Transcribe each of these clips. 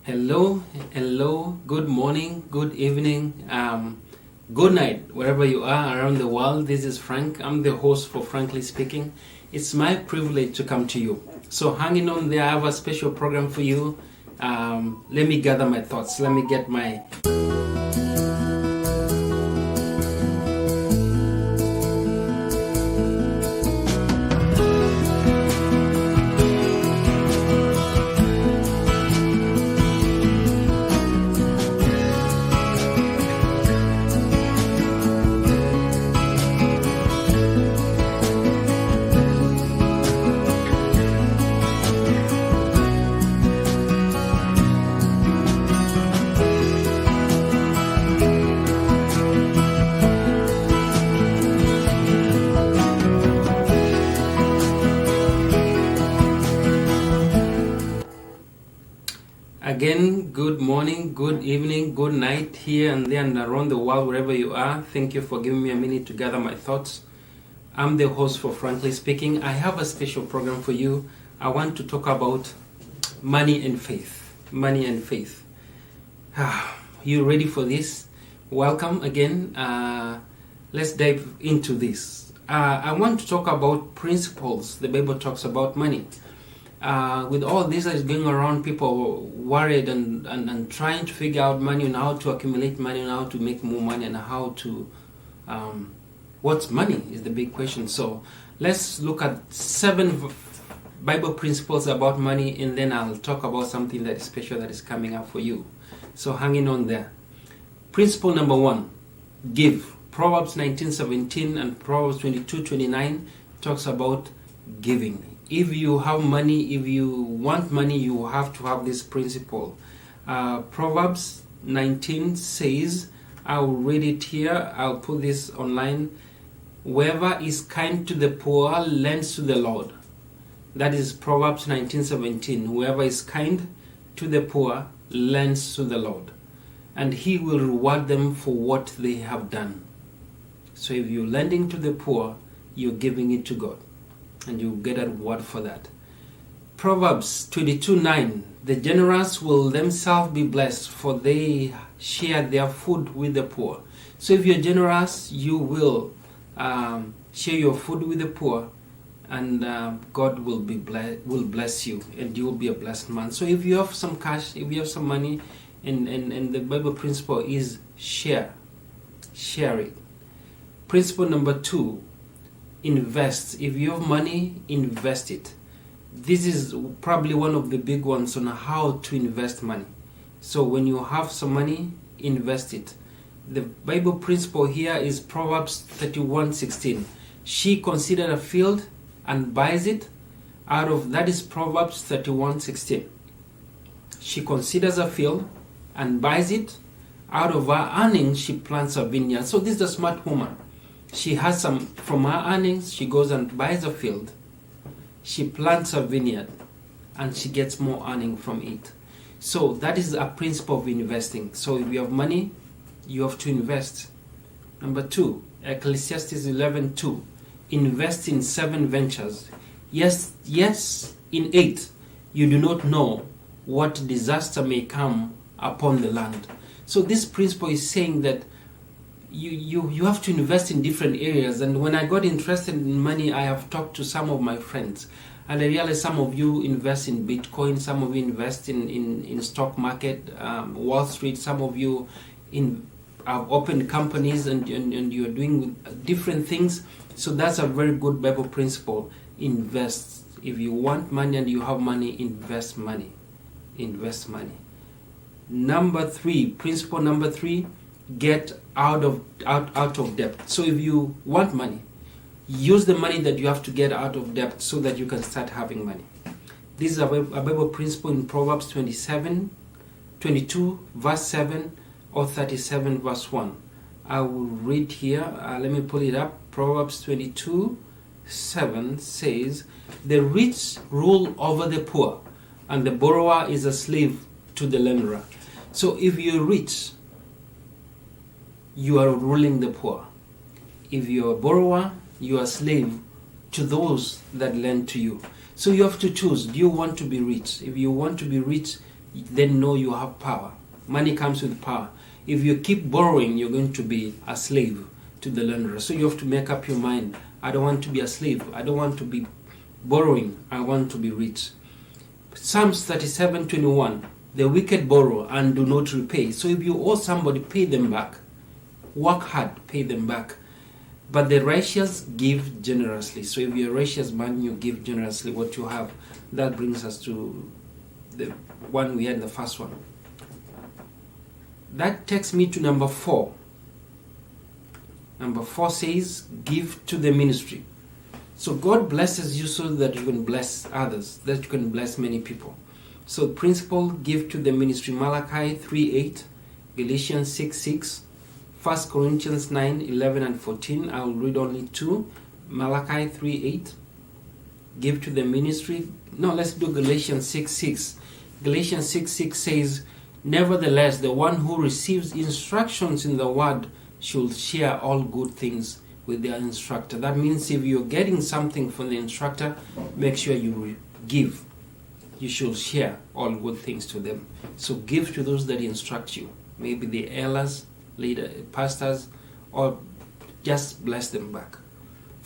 Hello, hello, good morning, good evening, good night, wherever you are around the world. This is Frank. I'm the host for Frankly Speaking. It's my privilege to come to you. So hanging on there, I have a special program for you. Let me gather my thoughts. Let me get my... Again, good morning, good evening, good night here and there and around the world, wherever you are. Thank you for giving me a minute to gather my thoughts. I'm the host for Frankly Speaking. I have a special program for you. I want to talk about money and faith. Money and faith. You ready for this? Welcome again. Let's dive into this. I want to talk about principles. The Bible talks about money. With all this that is going around, people worried and trying to figure out money and how to accumulate money and how to make more money and how to what's money is the big question. So let's look at 7 Bible principles about money, and then I'll talk about something that is special that is coming up for you. So hanging on there. Principle number 1, give. Proverbs 19:17 and Proverbs 22:29 talks about giving. If you have money, if you want money, you have to have this principle. Proverbs 19 says, I'll read it here, I'll put this online. Whoever is kind to the poor lends to the Lord. That is Proverbs 19:17. Whoever is kind to the poor lends to the Lord, and He will reward them for what they have done. So if you're lending to the poor, you're giving it to God, and you get a reward for that. Proverbs 22:9. The generous will themselves be blessed, for they share their food with the poor. So if you're generous, you will share your food with the poor, and God will bless you, and you will be a blessed man. So if you have some cash, if you have some money, and the Bible principle is share it. Principle number 2, invest. If you have money, invest it. This is probably one of the big ones on how to invest money. So when you have some money, invest it. The Bible principle here is Proverbs 31:16. She considered a field and buys it. That is Proverbs 31:16. She considers a field and buys it. Out of her earnings, she plants a vineyard. So this is a smart woman. She has some, from her earnings, she goes and buys a field, she plants a vineyard, and she gets more earning from it. So that is a principle of investing. So if you have money, you have to invest. Number 2, Ecclesiastes 11:2. Invest in 7 ventures. Yes, in 8, you do not know what disaster may come upon the land. So this principle is saying that you have to invest in different areas. And when I got interested in money, I have talked to some of my friends, and I realized some of you invest in Bitcoin, some of you invest in stock market, Wall Street, some of you have opened companies and you're doing different things. So that's a very good Bible principle. Invest. If you want money and you have money, invest money. Invest money. Number 3, principle number 3, get out of debt. So if you want money, use the money that you have to get out of debt so that you can start having money. This is a Bible principle in Proverbs 22 verse 7 or 37 verse 1. I will read here. Let me pull it up. Proverbs 22:7 says, the rich rule over the poor, and the borrower is a slave to the lender. So if you're rich, you are ruling the poor. If you're a borrower, you are a slave to those that lend to you. So you have to choose. Do you want to be rich? If you want to be rich, then know you have power. Money comes with power. If you keep borrowing, you're going to be a slave to the lender. So you have to make up your mind. I don't want to be a slave. I don't want to be borrowing. I want to be rich. Psalms 37:21. The wicked borrow and do not repay. So if you owe somebody, pay them back. Work hard, pay them back. But the righteous give generously. So if you're a righteous man, you give generously what you have. That brings us to the one we had, the first one. That takes me to number 4. Number 4 says, give to the ministry. So God blesses you so that you can bless others, that you can bless many people. So principle, give to the ministry. Malachi 3:8, Galatians 6:6, 1 Corinthians 9:11 and 14. I will read only 2. Malachi 3:8, give to the ministry. No, let's do Galatians 6:6. Galatians 6:6 says, nevertheless, the one who receives instructions in the word should share all good things with their instructor. That means if you're getting something from the instructor, make sure you give. You should share all good things to them. So give to those that instruct you. Maybe the elders, leader, pastors, or just bless them back.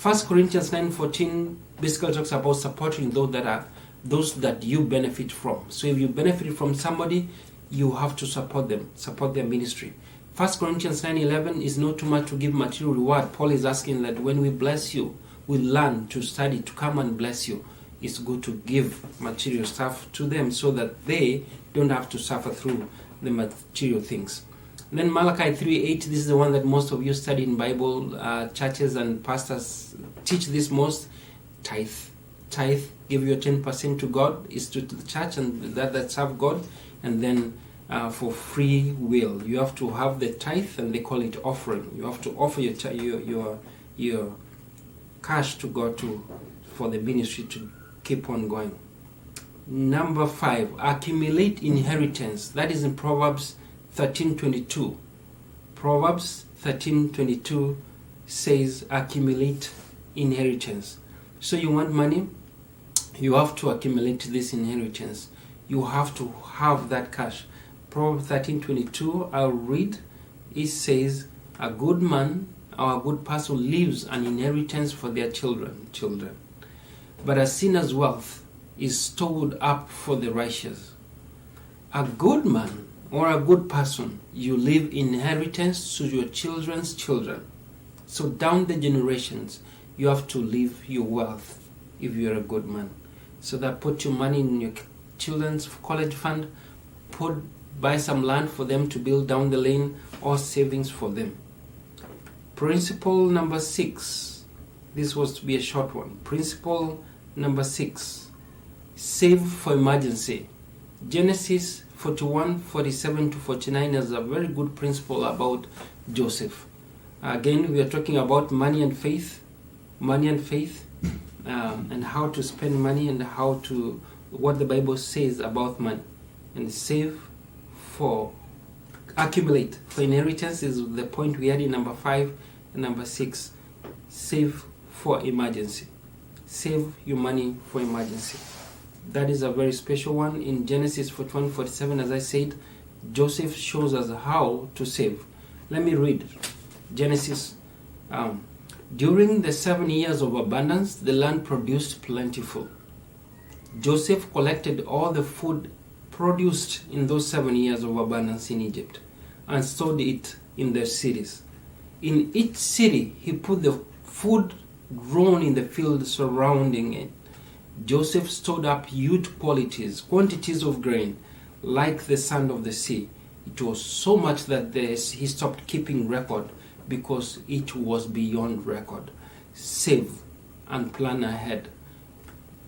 1 Corinthians 9:14 basically talks about supporting those that you benefit from. So if you benefit from somebody, you have to support them, support their ministry. 1 Corinthians 9:11 is not too much to give material reward. Paul is asking that when we bless you, we learn to study, to come and bless you. It's good to give material stuff to them so that they don't have to suffer through the material things. And then Malachi 3:8, this is the one that most of you study in Bible, churches and pastors teach this most. Tithe, give your 10% to God, is to the church and that serve God. And then for free will, you have to have the tithe, and they call it offering. You have to offer your cash to God for the ministry to keep on going. Number 5, accumulate inheritance. That is in Proverbs 13:22. Proverbs 13:22 says accumulate inheritance. So you want money, you have to accumulate this inheritance. You have to have that cash. Proverbs 13:22, I'll read. It says, a good man or a good person leaves an inheritance for their children. But a sinner's wealth is stored up for the righteous. A good man or a good person, you leave inheritance to your children's children. So down the generations, you have to leave your wealth if you're a good man. So that put your money in your children's college fund, buy some land for them to build down the lane, or savings for them. Principle number 6. This was to be a short one. Principle number 6. Save for emergency. Genesis 41:47-49 is a very good principle about Joseph. Again, we are talking about money and faith, and how to spend money and what the Bible says about money. And save for, accumulate for inheritance is the point we had in number 5 and number 6. Save for emergency. Save your money for emergency. That is a very special one. In Genesis 41:47, as I said, Joseph shows us how to save. Let me read Genesis. During the 7 years of abundance, the land produced plentiful. Joseph collected all the food produced in those 7 years of abundance in Egypt and stored it in their cities. In each city, he put the food grown in the field surrounding it. Joseph stored up huge quantities of grain, like the sand of the sea. It was so much that he stopped keeping record because it was beyond record. Save and plan ahead.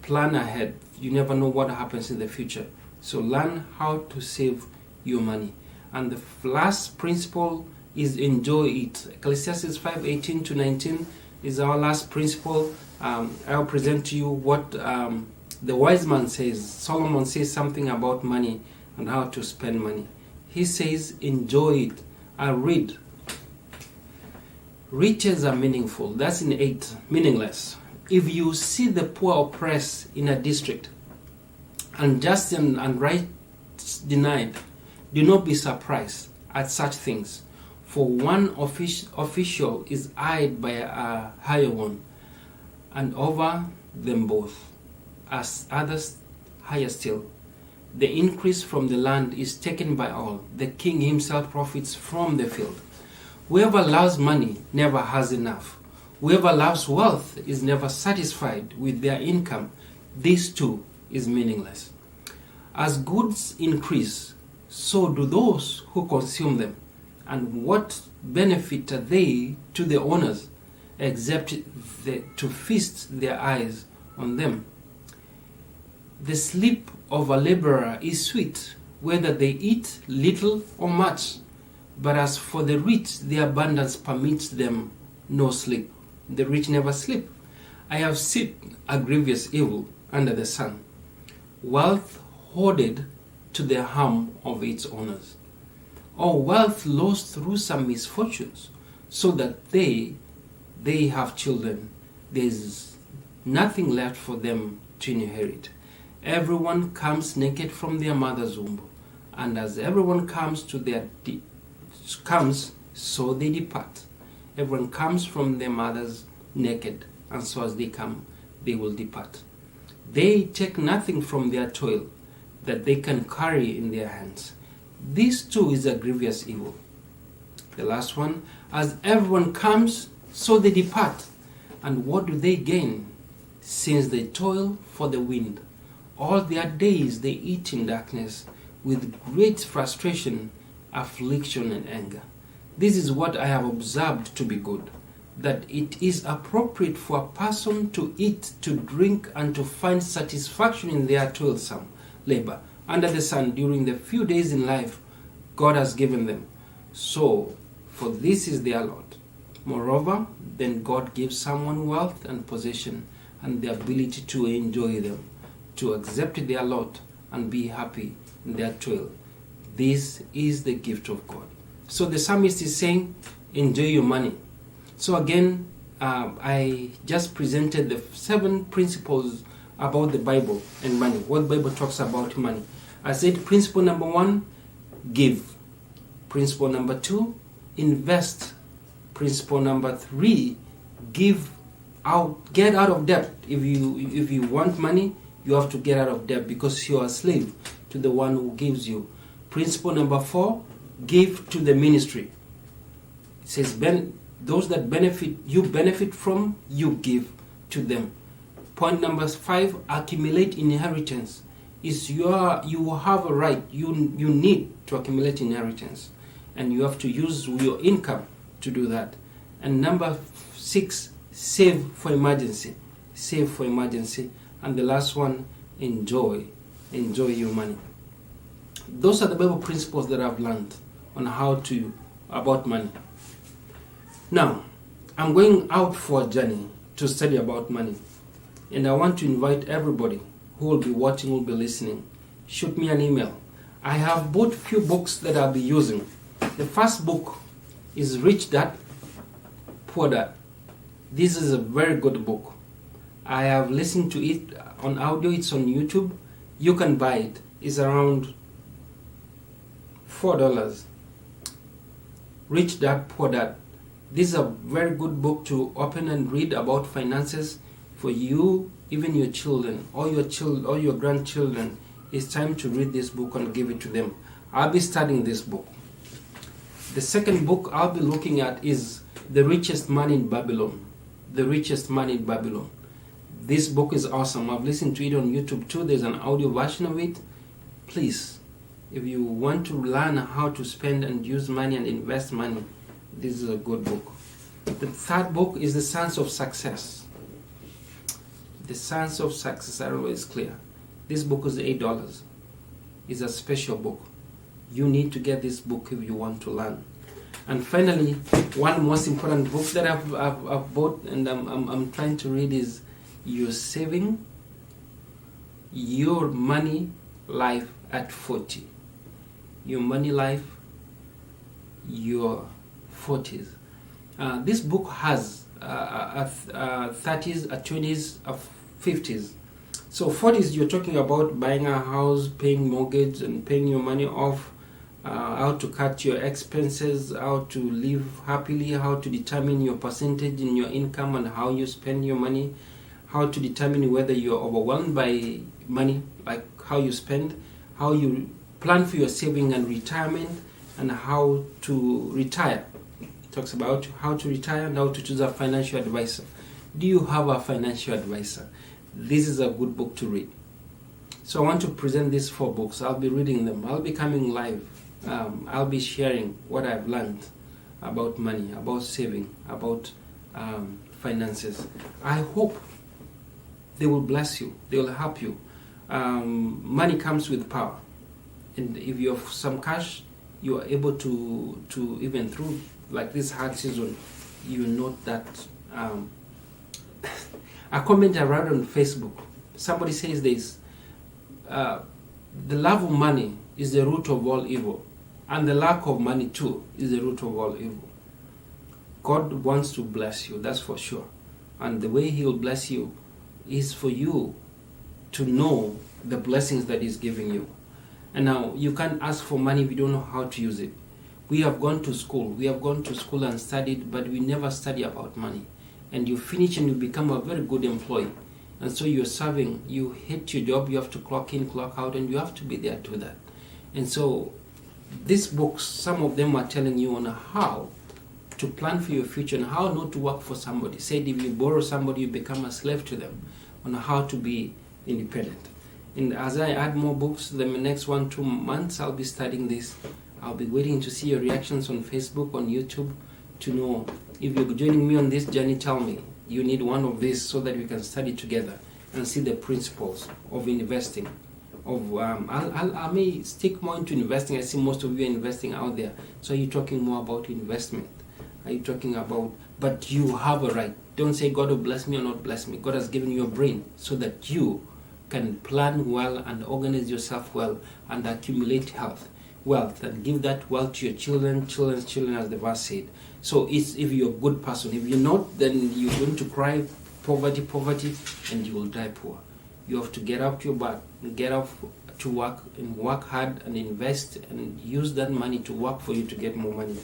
Plan ahead. You never know what happens in the future. So learn how to save your money. And the last principle is enjoy it. Ecclesiastes 5:18-19 is our last principle. I'll present to you what the wise man says. Solomon says something about money and how to spend money. He says, enjoy it. I'll read. Riches are meaningful. That's in 8. Meaningless. If you see the poor oppressed in a district, and just and right not denied. Do not be surprised at such things, for one official is eyed by a higher one, and over them both, as others higher still. The increase from the land is taken by all. The king himself profits from the field. Whoever loves money never has enough. Whoever loves wealth is never satisfied with their income. This too is meaningless. As goods increase, so do those who consume them. And what benefit are they to the owners, except to feast their eyes on them? The sleep of a laborer is sweet, whether they eat little or much. But as for the rich, their abundance permits them no sleep. The rich never sleep. I have seen a grievous evil under the sun, wealth hoarded to the harm of its owners, or wealth lost through some misfortunes, so that they have children. There is nothing left for them to inherit. Everyone comes naked from their mother's womb, and as everyone comes so they depart. Everyone comes from their mothers naked, and so as they come, they will depart. They take nothing from their toil that they can carry in their hands. This too is a grievous evil. The last one, as everyone comes, so they depart. And what do they gain? Since they toil for the wind, all their days they eat in darkness, with great frustration, affliction, and anger. This is what I have observed to be good, that it is appropriate for a person to eat, to drink, and to find satisfaction in their toilsome labor under the sun during the few days in life God has given them. So, for this is their lot. Moreover, then God gives someone wealth and possession and the ability to enjoy them, to accept their lot and be happy in their toil. This is the gift of God. So the psalmist is saying, enjoy your money. So again, I just presented the 7 principles about the Bible and money. What the Bible talks about money. I said principle number 1, give. Principle number 2, invest. Principle number 3, get out of debt. If you want money, you have to get out of debt because you are a slave to the one who gives you. Principle number 4, give to the ministry. It says those that benefit from, you give to them. Point number 5, accumulate inheritance. You have a right, you need to accumulate inheritance, and you have to use your income to do that. And number 6, save for emergency. Save for emergency. And the last one, enjoy your money. Those are the Bible principles that I've learned on about money. Now, I'm going out for a journey to study about money, and I want to invite everybody who will be watching, who will be listening, shoot me an email. I have bought few books that I'll be using. The first book is Rich Dad, Poor Dad. This is a very good book. I have listened to it on audio. It's on YouTube. You can buy it. It's around $4. Rich Dad, Poor Dad. This is a very good book to open and read about finances for you, even your children, or your grandchildren. It's time to read this book and give it to them. I'll be studying this book. The second book I'll be looking at is The Richest Man in Babylon. The Richest Man in Babylon. This book is awesome. I've listened to it on YouTube too. There's an audio version of it. Please, if you want to learn how to spend and use money and invest money, this is a good book. The third book is The Sons of Success. The Sons of Success. I don't know if it's clear. This book is $8. It's a special book. You need to get this book if you want to learn. And finally, one most important book that I've bought and I'm trying to read is You're Saving Your Money Life at 40. Your Money Life, Your 40s. This book has 30s, 20s, 50s. So 40s, you're talking about buying a house, paying mortgage, and paying your money off, how to cut your expenses, how to live happily, how to determine your percentage in your income and how you spend your money, how to determine whether you're overwhelmed by money, like how you spend, how you plan for your saving and retirement, and how to retire. Talks about how to retire and how to choose a financial advisor. Do you have a financial advisor? This is a good book to read. So I want to present these 4 books. I'll be reading them. I'll be coming live. I'll be sharing what I've learned about money, about saving, about finances. I hope they will bless you. They will help you. Money comes with power. And if you have some cash, you are able to even through like this hard season, you note that a comment I read on Facebook, somebody says this, the love of money is the root of all evil, and the lack of money too is the root of all evil. God wants to bless you, that's for sure, and the way He will bless you is for you to know the blessings that He's giving you. And now you can't ask for money if you don't know how to use it. We have gone to school and studied, but we never study about money. And you finish and you become a very good employee. And so you're serving, you hate your job, you have to clock in, clock out, and you have to be there to do that. And so these books, some of them are telling you on how to plan for your future and how not to work for somebody. Said if you borrow somebody, you become a slave to them, on how to be independent. And as I add more books, the next 1-2 months, I'll be studying this. I'll be waiting to see your reactions on Facebook, on YouTube, to know if you're joining me on this journey. Tell me you need one of these so that we can study together and see the principles of investing. I may stick more into investing. I see most of you are investing out there. So are you talking more about investment? Are you talking about, but you have a right. Don't say God will bless me or not bless me. God has given you a brain so that you can plan well and organize yourself well and accumulate wealth and give that wealth to your children's children, as the verse said. So it's if you're a good person. If you're not, then you're going to cry poverty, and you will die poor. You have to get up your butt, get up to work and work hard and invest and use that money to work for you to get more money.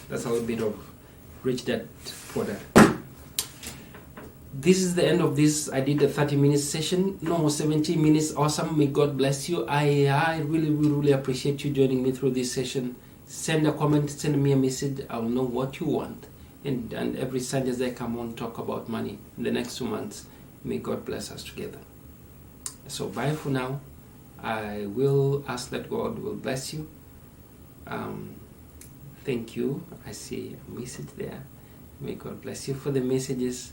That's a little bit of Rich Dad Poor Dad. This is the end of this. I did a 30-minute session, no, 17 minutes. Awesome. May God bless you. I really appreciate you joining me through this session. Send a comment, send me a message. I'll know what you want. And every Sunday as I come on, talk about money in the next 2 months. May God bless us together. So bye for now. I will ask that God will bless you. Thank you. I see a message there. May God bless you for the messages.